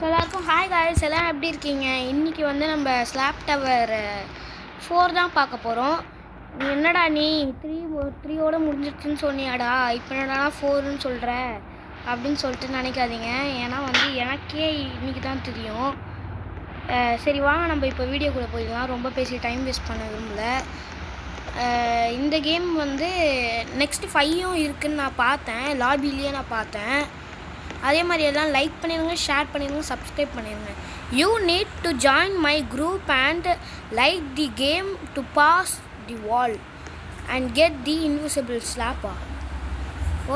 எல்லாருக்கும் hi guys, எல்லாம் எப்படி இருக்கீங்க? இன்றைக்கி வந்து நம்ம ஸ்லாப் டவர் 4 தான் பார்க்க போகிறோம். என்னடா நீ 3ஓட முடிஞ்சிடுச்சுன்னு சொன்னியாடா, இப்போ என்னடா 4ன்னு சொல்கிற அப்படின்னு சொல்லிட்டு நினைக்காதீங்க. ஏன்னா வந்து எனக்கே இன்றைக்கி தான் தெரியும். சரி வாங்க நம்ம இப்போ வீடியோக்குள்ளே போயிடலாம். ரொம்ப பேசி டைம் வேஸ்ட் பண்ண விரும்பல. இந்த கேம் வந்து நெக்ஸ்ட்டு 5ம் இருக்குதுன்னு நான் பார்த்தேன், லாபிலேயே நான் பார்த்தேன். அதே மாதிரி எல்லாம் லைக் பண்ணிடுங்க, ஷேர் பண்ணிடுங்க, சப்ஸ்கிரைப் பண்ணிடுங்க. You need to join my group and like the game to pass the wall and get the invisible ஸ்லாப்பா.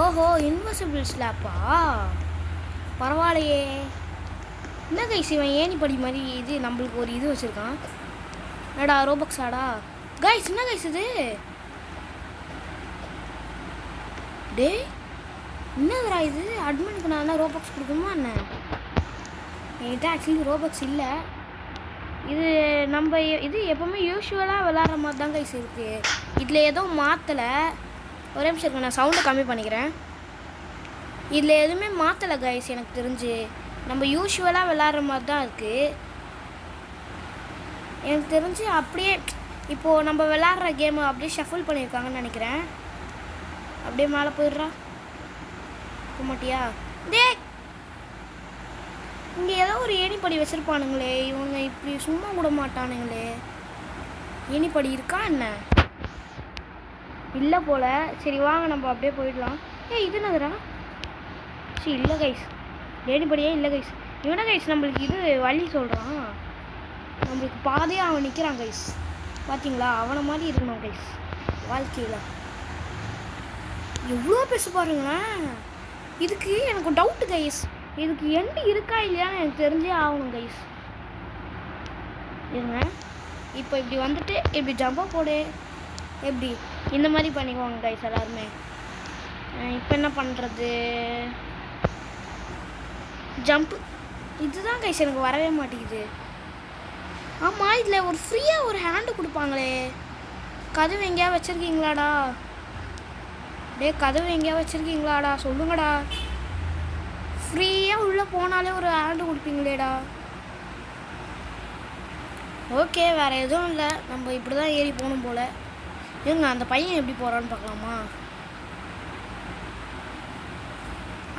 ஓஹோ, இன்விசிபிள் ஸ்லாப்பா, பரவாயில்லையே. என்ன கைஸ் இவன் ஏணி படி மாதிரி இது நம்மளுக்கு ஒரு இது வச்சுருக்கான். என்னடா ரோபக்ஸ் ஆடா கைஸ்? என்ன கைஸ் இது? டே என்னதுடா இது? அட்மினுக்கு நான் என்ன ரோபக்ஸ் கொடுக்கணுமா என்ன? என்கிட்ட ஆக்சுவலி ரோபக்ஸ் இல்லை. இது நம்ம இது எப்போவுமே யூஸ்வலாக விளாட்ற மாதிரி தான் கைஸ் இருக்குது. இதில் எதுவும் மாற்றலை. ஒரே நிமிஷம் இருக்கு, நான் சவுண்டை கம்மி பண்ணிக்கிறேன். இதில் எதுவுமே மாற்றலை கைஸ். எனக்கு தெரிஞ்சு நம்ம யூஸ்வலாக விளாட்ற மாதிரி தான் இருக்குது. எனக்கு தெரிஞ்சு அப்படியே இப்போது நம்ம விளாட்ற கேமை அப்படியே ஷஃபிள் பண்ணியிருக்காங்கன்னு நினைக்கிறேன். அப்படியே மேலே போயிடுறா மாட்டியா? டே இங்கே ஏதோ ஒரு ஏணிப்படி வச்சுருப்பானுங்களே இவங்க, இப்படி சும்மா விட மாட்டானுங்களே. ஏணிப்படி இருக்கா என்ன? இல்லை போல். சரி வாங்க நம்ம அப்படியே போயிடலாம். இது என்னதுடா? சரி இல்லை கைஸ், ஏணிப்படியே இல்லை கைஸ். இவன கைஸ் நம்மளுக்கு இது வழி சொல்கிறான். நம்மளுக்கு பாதையாக அவன் நிற்கிறான் கைஸ். பார்த்தீங்களா? அவனை மாதிரி இருக்கணும் கைஸ் வாழ்க்கையில். எவ்வளோ பேச பாருங்களேன். இதுக்கு எனக்கு டவுட்டு கைஸ், இதுக்கு எண்டு இருக்கா இல்லையான்னு எனக்கு தெரிஞ்சே ஆகணும் கைஸ். இருங்க, இப்போ இப்படி வந்துட்டு இப்படி ஜம்பாக போடு, எப்படி இந்த மாதிரி பண்ணிக்குவாங்க கைஸ் எல்லாருமே. இப்போ என்ன பண்ணுறது? ஜம்ப்பு இதுதான் கைஸ் எனக்கு வரவே மாட்டேங்குது. ஆமாம், இதில் ஒரு ஃப்ரீயாக ஒரு ஹேண்டு கொடுப்பாங்களே. கதவு எங்கேயா வச்சுருக்கீங்களாடா? டே கதவு எங்கேயா வச்சுருக்கீங்களாடா? சொல்லுங்கடா. ஃப்ரீயாக உள்ளே போனாலே ஒரு ஹேண்டு கொடுப்பீங்களேடா. ஓகே, வேறு எதுவும் இல்லை. நம்ம இப்படி தான் ஏறி போகணும் போல். ஏங்க அந்த பையன் எப்படி போகிறான்னு பார்க்கலாமா?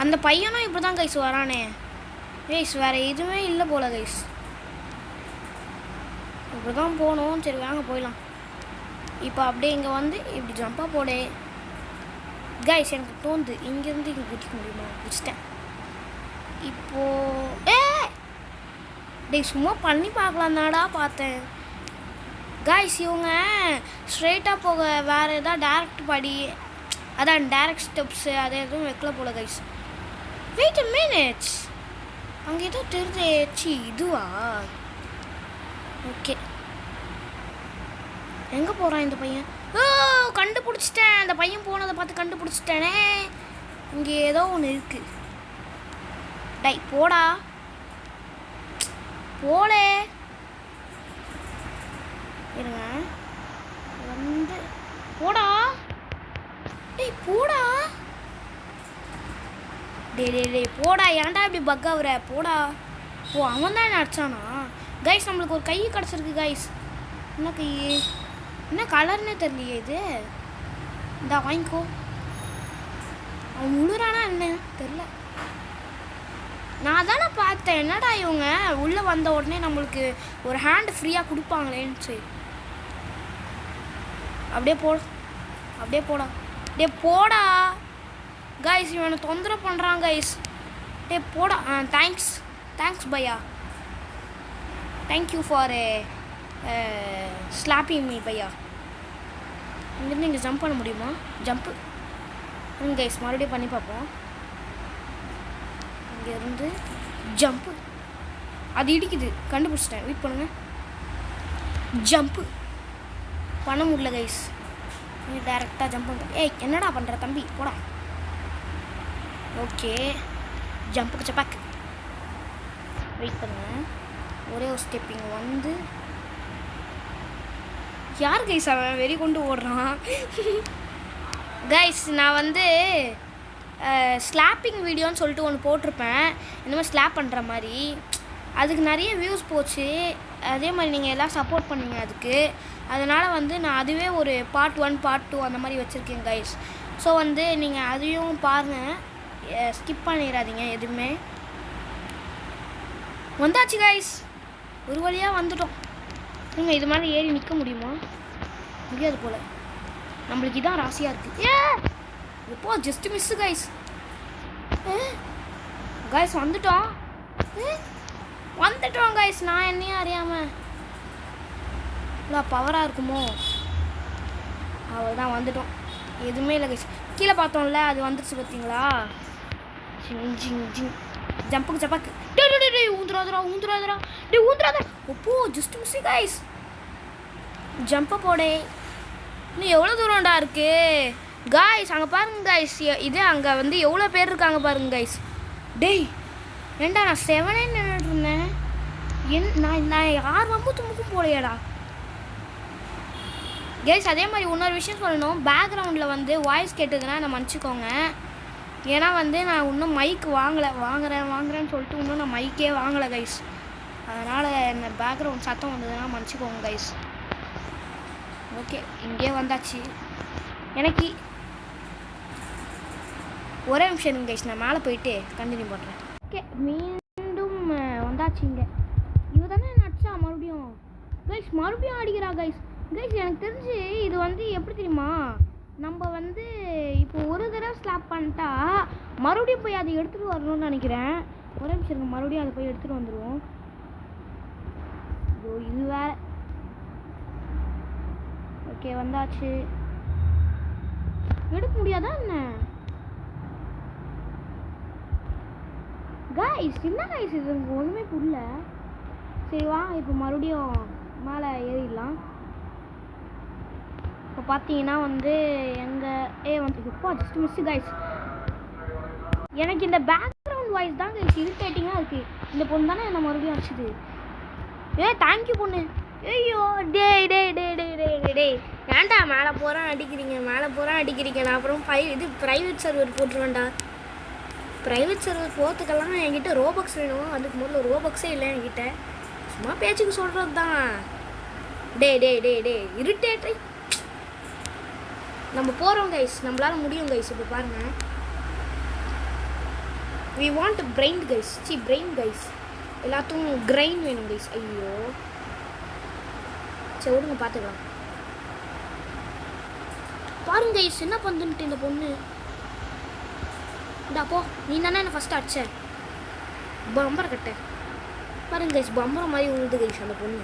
அந்த பையனும் இப்படி தான் கைஸ் வரானே. கைஸ் வேறு எதுவுமே இல்லை போல் கைஸ். இப்படி தான் போகணும். சரி வாங்க போயிடலாம். இப்போ அப்படியே இங்கே வந்து இப்படி ஜம்பாக போடு கைஸ். எனக்கு தோணுது இங்கேருந்து இங்கே குதிக்க முடியுமா? குதிச்சிட்டேன். இப்போது டே சும்மா பண்ணி பார்க்கலாம் தானடா பார்த்தேன் கைஸ். இவங்க ஸ்ட்ரெயிட்டாக போக வேறு எதாவது டேரக்ட் படி, அதான் டேரக்ட் ஸ்டெப்ஸு அது எதுவும் வைக்கல போல கைஸ். வெயிட் அ மினிட், அங்கே ஏதோ தெரிஞ்சு இதுவா? ஓகே, எங்கே போகிறான் இந்த பையன்? ஓ கண்டுபிடிச்சிட்டேன். அந்த பையன் போனதை பார்த்து கண்டுபிடிச்சிட்டேனே. இங்கே ஏதோ ஒன்று இருக்குது. டை போடா போலே. இருங்க வந்து போடா. டேய் போடா. டே போடா. ஏன்டா இப்படி பக் ஆகுற? போடா. ஓ அவன் தான் என்ன அடிச்சானா கைஸ்? நம்மளுக்கு ஒரு கை கிடச்சிருக்கு கைஸ். என்ன கை? என்ன கலர்னே தெரியலையே இது. இந்த வாங்கிக்கோ. அவன் முழுறானா என்ன தெரில. நான் தானே பார்த்தேன். என்னடா இவங்க உள்ளே வந்த உடனே நம்மளுக்கு ஒரு ஹேண்டு ஃப்ரீயாக கொடுப்பாங்களேன்னு சொல்லி. அப்படியே போ, அப்படியே போடா. டே போடா கைஸ், இவனை தொந்தரவு பண்ணுறான் கைஸ். டே போடா. தேங்க்ஸ் பையா. தேங்க்யூ ஃபார் ஸ்லாப்பிங் மீ பையா. இங்கேருந்து இங்கே ஜம்ப் பண்ண முடியுமா? ஜம்ப்பு கைஸ் மறுபடியும் பண்ணி பார்ப்போம். இங்கேருந்து ஜம்ப்பு. அது இடிக்குது, கண்டுபிடிச்சிட்டேன். வெயிட் பண்ணுங்க. ஜம்ப்பு பண்ண முடியல கைஸ். நீங்கள் டேரெக்டாக ஜம்ப் பண்ணுற. ஏய் என்னடா பண்ணுற தம்பி? போடா. ஓகே, ஜம்ப்புக்கு சப்பாக்கு. வெயிட் பண்ணுங்க, ஒரே ஒரு ஸ்டெப்பிங் வந்து. யார் கைஸ் அவன் வெறி கொண்டு ஓடுறான்? கைஸ் நான் வந்து ஸ்லாப்பிங் வீடியோன்னு சொல்லிட்டு ஒன்று போட்டிருப்பேன், இந்த மாதிரி ஸ்லாப் பண்ணுற மாதிரி. அதுக்கு நிறைய வியூஸ் போச்சு. அதே மாதிரி நீங்கள் எல்லாம் சப்போர்ட் பண்ணீங்க அதுக்கு. அதனால் வந்து நான் அதுவே ஒரு பார்ட் 1 பார்ட் 2 அந்த மாதிரி வச்சுருக்கேன் கைஸ். ஸோ வந்து நீங்கள் அதையும் பாருங்கள், ஸ்கிப் பண்ணிடாதீங்க எதுவுமே. வந்தாச்சு கைஸ், ஒரு வழியாக வந்துட்டோம். நீங்கள் இது மாதிரி ஏறி நிற்க முடியுமா? முடியாது போல். நம்மளுக்கு இதான் ராசியாக இருக்குது. எப்போ ஜஸ்ட் மிஸ்ஸு கைஸ். கைஸ் வந்துட்டோம் கைஸ். நான் என்னையும் அறியாமல் இல்லை பவராக இருக்குமோ? அவள் தான் வந்துட்டோம். எதுவுமே இல்லை கைஸ். கீழே பார்த்தோம்ல, அது வந்துடுச்சு பார்த்தீங்களா? ஜிங் ஜிங் ஜிங் ஜம்புக்கு ஜப்பாக்கு. டே ஊந்துராதரா. ஒப்போ ஜஸ்ட் மிஸ்ஸு கைஸ். ஜம்பை போடே. இன்னும் எவ்வளோ தூரம்டா இருக்கு கைஸ்? அங்கே பாருங்க கைஸ், இது அங்கே வந்து எவ்வளோ பேர் இருக்காங்க பாருங்க கைஸ். டேய் ஏண்டா நான் 7 நின்றுட்டு இருந்தேன். நான் யார் வம்புக்கும் போலையாடா கைஸ். அதே மாதிரி இன்னொரு விஷயம் சொல்லணும், பேக்ரவுண்டில் வந்து வாய்ஸ் கேட்டதுன்னா என்னை மன்னிச்சிக்கோங்க. ஏன்னா வந்து நான் இன்னும் மைக் வாங்குறேன்னு சொல்லிட்டு இன்னும் நான் மைக்கே வாங்கலை கைஸ். அதனால் என்ன பேக்ரவுண்ட் சத்தம் வந்ததுன்னா மன்னிச்சிக்கோங்க கைஸ். ஓகே, இங்கே வந்தாச்சு. எனக்கு ஒரே நிமிஷம் இருங்க கைஸ், நான் மேலே போயிட்டு கண்டினியூ பண்ணுறேன். ஓகே, மீண்டும் வந்தாச்சு. இங்கே இவ தானே நடிச்சா மறுபடியும் அடிக்கிறா கைஸ். எனக்கு தெரிஞ்சு இது வந்து எப்படி தெரியுமா, நம்ம வந்து இப்போ ஒரு தடவை ஸ்லாப் பண்ணிட்டா மறுபடியும் போய் அதை எடுத்துகிட்டு வரணும்னு நினைக்கிறேன். ஒரே நிமிஷம் இருங்க, மறுபடியும் அதை போய் எடுத்துகிட்டு வந்துடுவோம். இது வேறு. ஓகே வந்தாச்சு. எடுக்க முடியாதா என்ன கைஸ்? என்ன கைஸ் இது ஒன்றுமே புரியல. சரி வா, இப்போ மறுபடியும் மேலே ஏறிடலாம். இப்போ பார்த்தீங்கன்னா வந்து எங்கள் வந்து எப்போ ஜஸ்ட் மிஸ்ஸு கைஸ். எனக்கு இந்த பேக்ரவுண்ட் வாய்ஸ் தான் கைஸ் இரிட்டேட்டிங்காக இருக்குது. இந்த பொண்ணு தானே என்ன மறுபடியும் அடிச்சுது. தேங்க்யூ பொண்ணு. ஐயோ டே ஏன்டா மேலே போகிறேன் அடிக்கிறீங்க. நான் அப்புறம் ப்ரைவேட் சர்வர் போட்டுருவேன்டா. ப்ரைவேட் சர்வர் போகிறதுக்கெல்லாம் என்கிட்ட ரோபக்ஸ் வேணும். அதுக்கு முதல்ல ரோபக்ஸே இல்லை என்கிட்ட. சும்மா பேச்சுக்கு சொல்கிறது தான். டே இரிட்டேட்டை. நம்ம போகிறோம் கைஸ், நம்மளால் முடியும் கைஸ். இப்போ பாருங்கள், வி வாண்ட் பிரெயின் கைஸ். எல்லாத்துக்கும் கிரைன் வேணும் கைஸ். ஐயோ சரி விடுங்க, பார்த்துக்கலாம். பாருங்க கைஸ் என்ன பண்ணுன்ட்டு இந்த பொண்ணு. போ, நீ தானே என்ன ஃபஸ்ட்டு அடிச்ச பம்பரை கட்ட. பாருங்க கைஸ், பம்பரை மாதிரி உழுது கைஸ் அந்த பொண்ணு.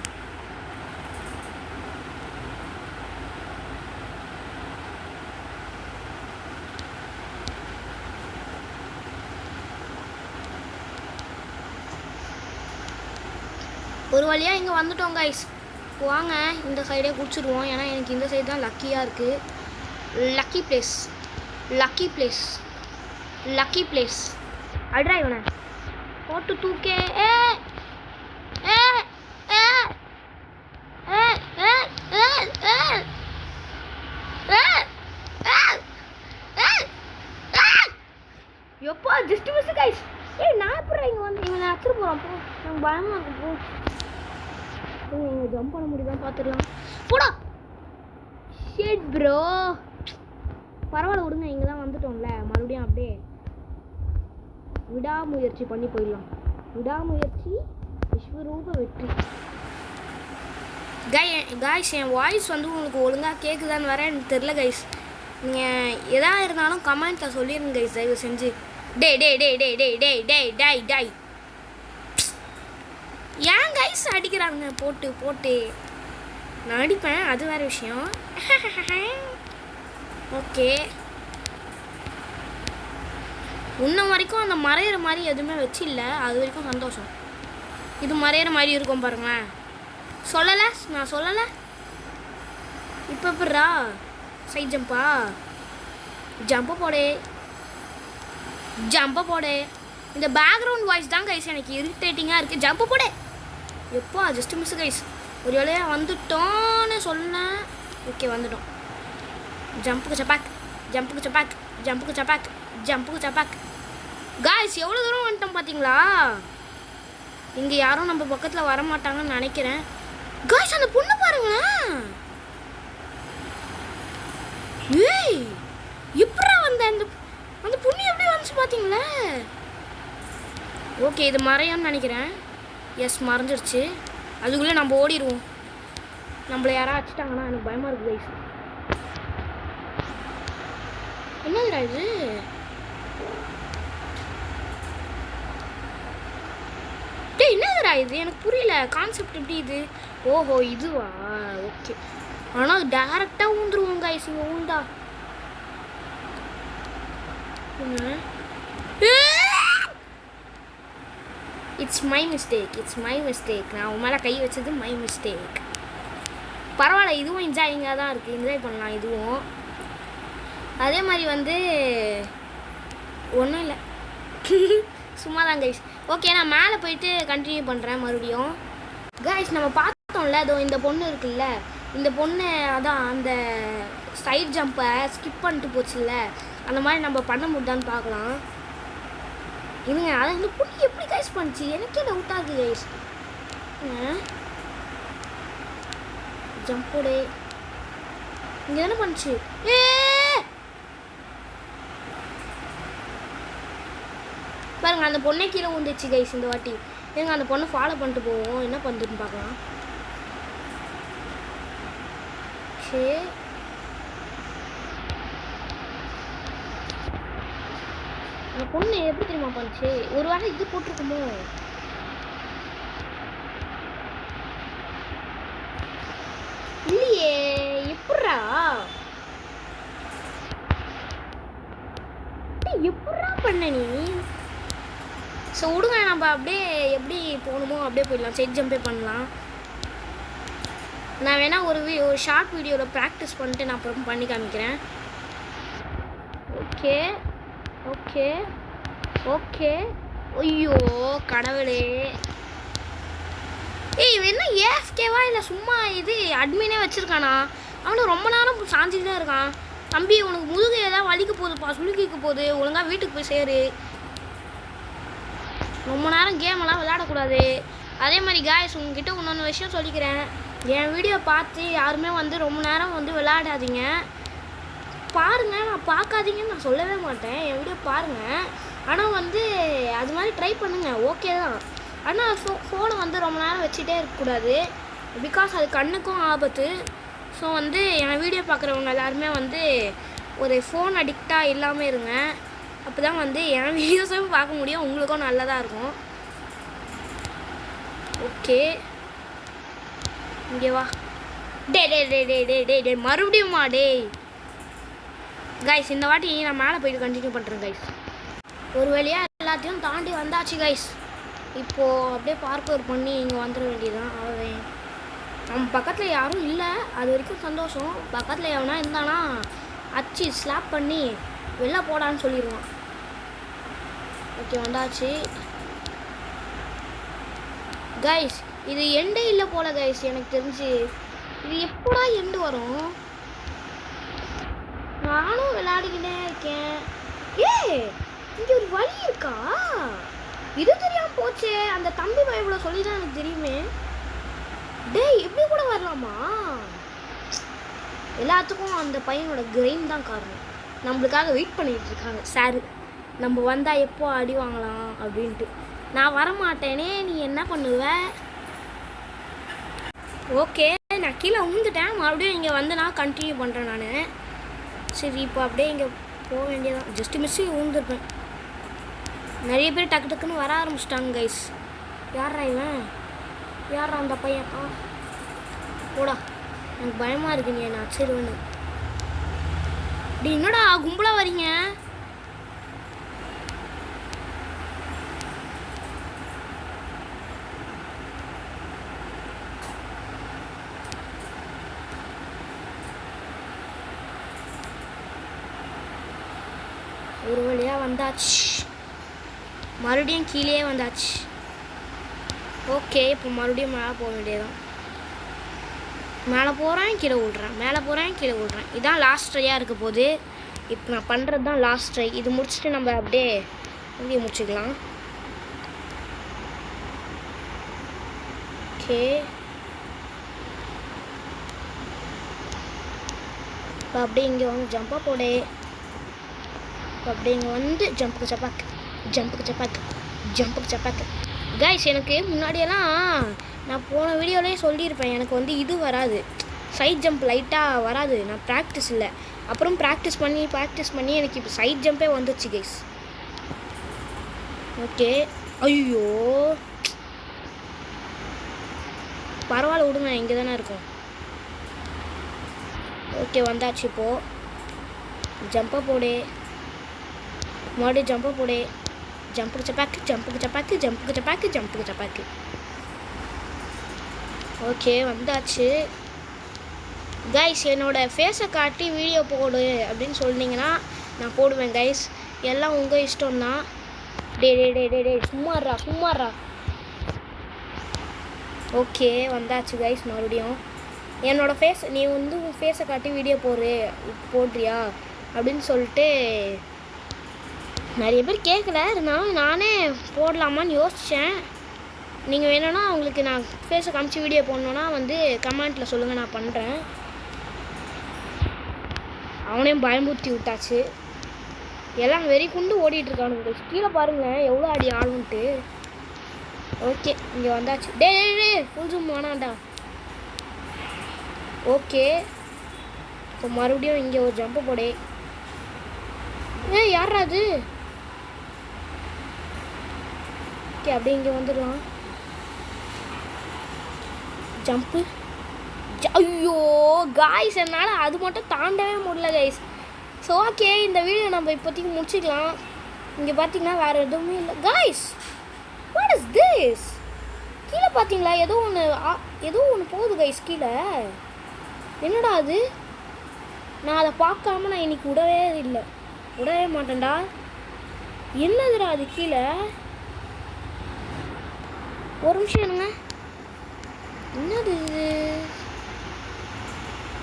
ஒரு வழியாக இங்கே வந்துட்டோம் கைஸ். வாங்க இந்த சைடே குடிச்சிடுவோம். ஏன்னா எனக்கு இந்த சைடு தான் லக்கியாக இருக்குது. Lucky place. அட்ரா இவனை போட்டு தூக்கே. எப்போ ஜஸ்ட் மிஸ் கைஸ். நான் எப்படி இங்கே வந்து இவனை அடிச்சிட்டு போகிறான். போ, எனக்கு பயமாக இருக்கும். போ, இங்கே ஜம்ப் பண்ண முடியுதான் பார்த்துடலாம். போடா ஷிட் ப்ரோ. பரவாயில்ல விடுங்க, இங்கே தான் வந்துட்டோம்ல. மறுபடியும் அப்படியே விடாமுயற்சி பண்ணி போயிடலாம். விடாமுயற்சி விஸ்வரூப வெற்றி. கைஸ் என் வாய்ஸ் வந்து உங்களுக்கு ஒழுங்காக கேட்குதான்னு வர எனக்கு தெரில கைஸ். நீங்கள் எதாக இருந்தாலும் கமெண்ட்டில் சொல்லிடுங்க கைஸ் தயவு செஞ்சு. டே ஏன் கைஸ் அடிக்கிறாங்க போட்டு. நான் அடிப்பேன், அது வேறு விஷயம். ஓகே, இன்ன வரைக்கும் அந்த மறையிற மாதிரி எதுவுமே வச்சு இல்லை. அது வரைக்கும் சந்தோஷம். இது மறையிற மாதிரி இருக்கும் பாருங்களேன். நான் சொல்லலை. இப்போ எப்பட்றா சைட் ஜம்பை போடே. இந்த பேக்ரவுண்ட் வாய்ஸ் தான் கைஸ் எனக்கு இரிட்டேட்டிங்காக இருக்குது. ஜம்பை போடே. எப்போ ஜஸ்ட் மிஸ் கைஸ். ஒரு வேலையாக வந்துட்டோன்னு சொன்னேன். ஓகே வந்துட்டோம். ஜம்புக்கு சப்பாக். ஜம்பு சப்பாக். காய்ஸ் எவ்வளோ தூரம் வந்துட்டோம் பார்த்தீங்களா? இங்கே யாரும் நம்ம பக்கத்தில் வரமாட்டாங்கன்னு நினைக்கிறேன். காய்ஸ் அந்த பொண்ணு பாருங்களேன். ஏய் எப்படா வந்த அந்த அந்த பொண்ணு எப்படி வந்துச்சு பார்த்தீங்களா? ஓகே இது மறையான்னு நினைக்கிறேன். எஸ் மறைஞ்சிருச்சு. அதுக்குள்ளே நம்ம ஓடிடுவோம். நம்மளை யாராவது அடிச்சிட்டாங்கன்னா எனக்கு பயமாக இருக்குது கைஸ். என்னதுடா இது? டேய் என்னதுடா இது? எனக்கு புரியல கான்செப்ட் எப்படி இது. ஓஹோ இதுவா? ஓகே. ஆனால் டேரெக்டாக ஊந்துருவோம் கைஸ். இங்கே ஊந்தா இட்ஸ் மை மிஸ்டேக். நான் உன் மேலே கை வச்சது மை மிஸ்டேக். பரவாயில்ல, இதுவும் என்ஜாயிங்காக தான் இருக்குது. என்ஜாய் பண்ணலாம் இதுவும். அதே மாதிரி வந்து ஒன்றும் இல்லை, சும்மா தான் கைஸ். ஓகே நான் மேலே போயிட்டு கண்டினியூ பண்ணுறேன் மறுபடியும். கைஸ் நம்ம பார்த்தோம்ல, அதோ இந்த பொண்ணு இருக்குல்ல, இந்த பொண்ணு அதான் அந்த சைட் ஜம்பை ஸ்கிப் பண்ணிட்டு போச்சுல்ல, அந்த மாதிரி நம்ம பண்ண முடியுதான்னு பார்க்கலாம். இல்லைங்க அதை அந்த பொண்ணு எப்படி கைஸ் பண்ணிச்சு எனக்கே டவுட் ஆகுது கைஸ். ஜம்போடே இங்கே தானே பண்ணிச்சு. பாருங்க அந்த பொண்ணே கீழே வந்துச்சு கைஸ் இந்த வாட்டி. ஏங்க அந்த பொண்ணை ஃபாலோ பண்ணிட்டு போவோம், என்ன பண்ணுறதுன்னு பார்க்கலாம். சரி அந்த பொண்ணு எப்படி தெரியுமா பண்ணுச்சு? ஒரு வேளை இது போட்டிருக்குமோ? இல்லையே, எப்படா பண்ண நீ? ஸோ விடுங்க, நம்ம அப்படியே எப்படி போகணுமோ அப்படியே போயிடலாம். சைட் ஜம்பே பண்ணலாம். நான் வேணா ஒரு ஷார்ட் வீடியோவில் ப்ராக்டிஸ் பண்ணிட்டு நான் அப்புறம் பண்ணி காமிக்கிறேன். Okay okay okay. ஐயோ கடவுளே. ஏய் என்ன ஏஎஃப்கேவா இல்லை சும்மா இது அட்மினே வச்சுருக்கானா? அவனும் ரொம்ப நேரம் சாஞ்சிட்டு தான் இருக்கான். தம்பி உனக்கு முதுகு ஏதாவது வலிக்க போகுதுப்பா, சுளுக்கிக்க போகுது, ஒழுங்காக வீட்டுக்கு போய் சேரு. ரொம்ப நேரம் கேமெல்லாம் விளையாடக்கூடாது. அதே மாதிரி காய்ஸ் உங்ககிட்ட இன்னொன்று விஷயம் சொல்லிக்கிறேன். என் வீடியோ பார்த்து யாருமே வந்து ரொம்ப நேரம் வந்து விளையாடாதீங்க. பாருங்கள், நான் பார்க்காதீங்கன்னு நான் சொல்லவே மாட்டேன். என் வீடியோ பாருங்கள், ஆனால் வந்து அது மாதிரி ட்ரை பண்ணுங்கள், ஓகே தான். ஆனால் ஃபோனை வந்து ரொம்ப நேரம் வச்சுட்டே இருக்கக்கூடாது, பிகாஸ் அது கண்ணுக்கும் ஆபத்து. ஸோ வந்து என் வீடியோ பார்க்குறவங்க எல்லாருமே வந்து ஒரு ஃபோன் அடிக்டாக இல்லாமல் இருங்க. அப்போ தான் வந்து என் வீடியோஸும் பார்க்க முடியும், உங்களுக்கும் நல்லதாக இருக்கும். ஓகே இங்கே வா. டே டே டே டே டே டே டே மறுபடியும்மா டே. கைஸ் இந்த வாட்டி நான் மேலே போயிட்டு கண்டினியூ பண்ணுறேன் கைஸ். ஒரு வழியாக எல்லாத்தையும் தாண்டி வந்தாச்சு கைஸ். இப்போது அப்படியே பார்க்கர் பண்ணி இங்கே வந்துட வேண்டியதுதான். அவ்வளோ நம்ம பக்கத்தில் யாரும் இல்லை, அது வரைக்கும் சந்தோஷம். பக்கத்தில் எவனா இருந்தானா அச்சு ஸ்லாப் பண்ணி வெளில போடான்னு சொல்லிடுவான். ஓகே வந்தாச்சு கைஸ். இது எண்டே இல்லை போல் கைஸ் எனக்கு தெரிஞ்சு. இது எப்படா எண்டு வரும்? நானும் விளையாடிக்கிட்டே இருக்கேன். இங்கே ஒரு வழி இருக்கா? இது தெரியாமல் போச்சே. அந்த தம்பி பைபிளை சொல்லி தான் எனக்கு தெரியுமே. டேய் எப்படி கூட வரலாமா? எல்லாத்துக்கும் அந்த பையனோட கிரைன் தான் காரணம். நம்மளுக்காக வெயிட் பண்ணிகிட்டு இருக்காங்க சார். நம்ம வந்தால் எப்போ அடி வாங்கலாம் அப்படின்ட்டு. நான் வரமாட்டேனே, நீ என்ன பண்ணுவ? ஓகே நான் கீழே விழுந்துட்டேன். மறுபடியும் இங்கே வந்து நான் கண்டினியூ பண்ணுறேன் நான். சரி இப்போ அப்படியே இங்கே போக வேண்டியதான். ஜஸ்ட்டு மிஸ்ஸு விழுந்துருப்பேன். நிறைய பேர் டக்கு டக்குன்னு வர ஆரம்பிச்சிட்டாங்க கைஸ். யாரா இவன்? யாரா அந்த பையன்? போடா, எனக்கு பயமாக இருக்கு நீ என்ன அச்சிருவேன்னு. இப்படி என்னடா கும்பலாக வரீங்க? ஒரு வழியாக வந்தாச்சு, மறுபடியும் கீழே வந்தாச்சு. ஓகே இப்போ மறுபடியும் மேலே போக வேண்டியதான். மேலே போகிறேன் கீழே விட்றேன், மேலே போகிறேன் கீழே விட்றேன். இதுதான் லாஸ்ட் ட்ரையாக இருக்க போகுது. இப்போ நான் பண்ணுறது தான் லாஸ்ட் ட்ரை. இது முடிச்சுட்டு நம்ம அப்படியே வீடியோ முடிச்சுக்கலாம். ஓகே, இப்போ அப்படியே இங்கே வந்து ஜம்பாக போடு. இப்போ அப்படியே இங்கே வந்து ஜம்புக்கு சப்பாக்கு, ஜம்புக்கு சப்பாக்கு, ஜம்புக்கு சப்பாக்கு. கைஸ், எனக்கு முன்னாடியெல்லாம் நான் போன வீடியோலேயே சொல்லியிருப்பேன், எனக்கு வந்து இது வராது, சைட் ஜம்ப் லைட்டாக வராது. நான் ப்ராக்டிஸ் இல்லை. அப்புறம் ப்ராக்டிஸ் பண்ணி எனக்கு இப்போ சைட் ஜம்பே வந்துச்சு கைஸ். ஓகே, ஐயோ பரவாயில்ல விடுங்க, இங்கே தானே இருக்கும். ஓகே, வந்தாச்சு. இப்போது ஜம்பாக போடு, மறுபடியும் ஜம்பாக போடு. ஜம்புக்கு சப்பாக்கு, ஜம்புக்கு சப்பாக்கு, ஜம்புக்கு சப்பாக்கு, ஜம்புக்கு சப்பாக்கு. ஓகே, வந்தாச்சு. கைஸ், என்னோடய ஃபேஸை காட்டி வீடியோ போடு அப்படின்னு சொன்னீங்கன்னா நான் போடுவேன் கைஸ். எல்லாம் உங்கள் இஷ்டம்தான். டே டே டே டே டே சும்மாறா. ஓகே, வந்தாச்சு கைஸ். மறுபடியும் என்னோடய ஃபேஸ், நீ வந்து உன் ஃபேஸை காட்டி வீடியோ போடுறியா அப்படின்னு சொல்லிட்டு நிறைய பேர் கேட்கல. இருந்தாலும் நானே போடலாமான்னு யோசித்தேன். நீங்கள் வேணும்னா உங்களுக்கு நான் ஃபேஸை காமிச்சு வீடியோ போடணுன்னா வந்து கமெண்ட்டில் சொல்லுங்கள், நான் பண்ணுறேன். அவனையும் பயமுறுத்தி விட்டாச்சு. எல்லாம் வெறி கொண்டு ஓடிட்டுருக்கானுங்க. கீழே பாருங்களேன் எவ்வளோ அடி ஆளுன்ட்டு. ஓகே, இங்கே வந்தாச்சு. டே ஃபுல் ஜூம் வேணாண்டா. ஓகே, இப்போ மறுபடியும் இங்கே ஒரு ஜம்பு போடு. யாரா அது? ஓகே, அப்படியே இங்கே வந்துடலாம். ஜம்ப்பு. ஐயோ காய்ஸ், என்னால் அது மட்டும் தாண்டவே முடியல கைஸ். ஸோ ஓகே, இந்த வீடியோ நம்ம இப்போதைக்கு முடிச்சுக்கலாம். இங்கே பார்த்தீங்கன்னா வேறு எதுவுமே இல்லை காய்ஸ். What is this? கீழே பார்த்தீங்களா ஏதோ ஒன்று போகுது கைஸ் கீழே. என்னடா அது? நான் அதை பார்க்காம நான் இன்னைக்கு விடவே மாட்டேன்டா. என்னதுடா அது கீழே? ஒரு நிமிஷம் என்னங்க, என்னது இது?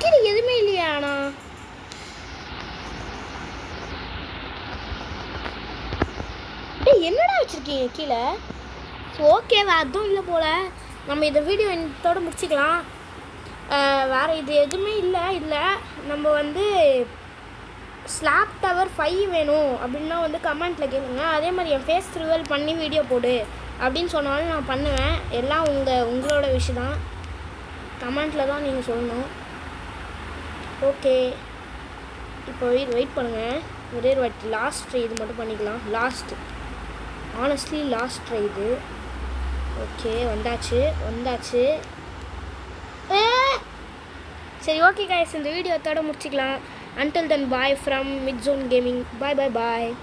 கீழே எதுவுமே இல்லையா? ஆனால் என்னடா வச்சுருக்கீங்க கீழே? ஓகே, அதுவும் இல்லை போல். நம்ம இந்த வீடியோ இதோட முடிச்சுக்கலாம். வேறு இது எதுவுமே இல்லை. நம்ம வந்து ஸ்லாப் டவர் 5 வேணும் அப்படின்னா வந்து கமெண்ட்டில் கேளுங்க. அதே மாதிரி என் ஃபேஸ் ரிவீல் பண்ணி வீடியோ போடு அப்படின்னு சொன்னாலும் நான் பண்ணுவேன். எல்லாம் உங்களோட விஷயம் தான். கமெண்ட்டில் தான் நீங்கள் சொல்லணும். ஓகே, இப்போ வெயிட் பண்ணுங்கள். ஒரே ஒரு வாட்டி லாஸ்ட் ட்ரை இது மட்டும் பண்ணிக்கலாம். ஆனஸ்ட்லி லாஸ்ட் ட்ரை இது. ஓகே, வந்தாச்சு. சரி, ஓகே கைஸ், இந்த வீடியோ இதோட முடிச்சுக்கலாம். Until then, bye from Midzone Gaming. Bye.